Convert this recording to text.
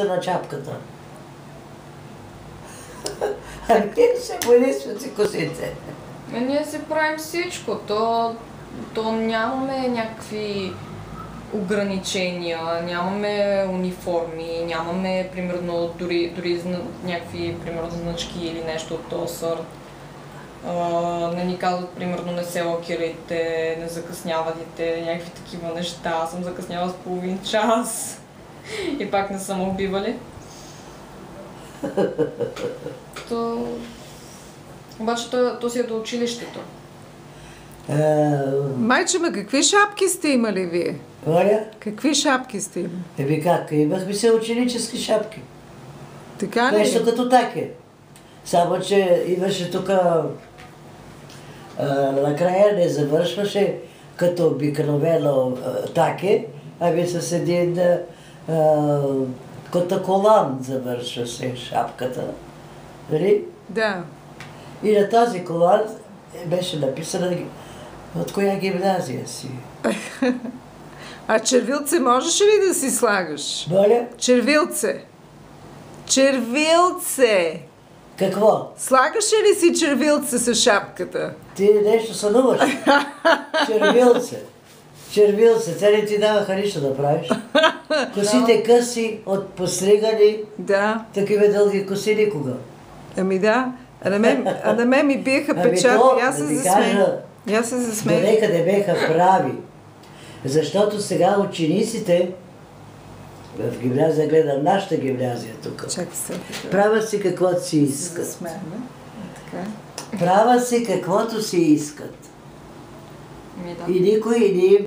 на чапката. А ние се понесват си косите. Ние си правим всичко. То нямаме някакви ограничения, нямаме униформи, нямаме, примерно, дори някакви, примерно, значки или нещо от този сорт. Не ни казват, примерно, не се лакирайте, не закъснявайте, някакви такива неща. Аз съм закъсняла с половин час и пак не съм убивали. Обаче то си е до училището. Майче, какви шапки сте имали вие? Оля? Какви шапки сте имали? Как? Имахме се ученически шапки. Така ли? Нещо като таке. Само, че имаше тук накрая не завършваше като обикновено таке, ами с един като колан завършваше шапката. Нали? Да. И на тази колан беше написано от коя гимназия си. А червилце можеш ли да си слагаш? Моля? Червилце. Червилце! Какво? Слагаш ли си червилце с шапката? Ти нещо сънуваш. Червилце. Червилце. Те не ти даваха нищо да правиш. Косите къси, от постригани. Да. Такива дълги коси никога. Ами да. А на мен ми биеха печати. Аз се засмея. Аз се засмея. Донека не беха прави. Защото сега учениците в гимназия, гледам нашата гимназия тук. Чакай се. Правят си каквото си искат. Правят си каквото си искат. И никой не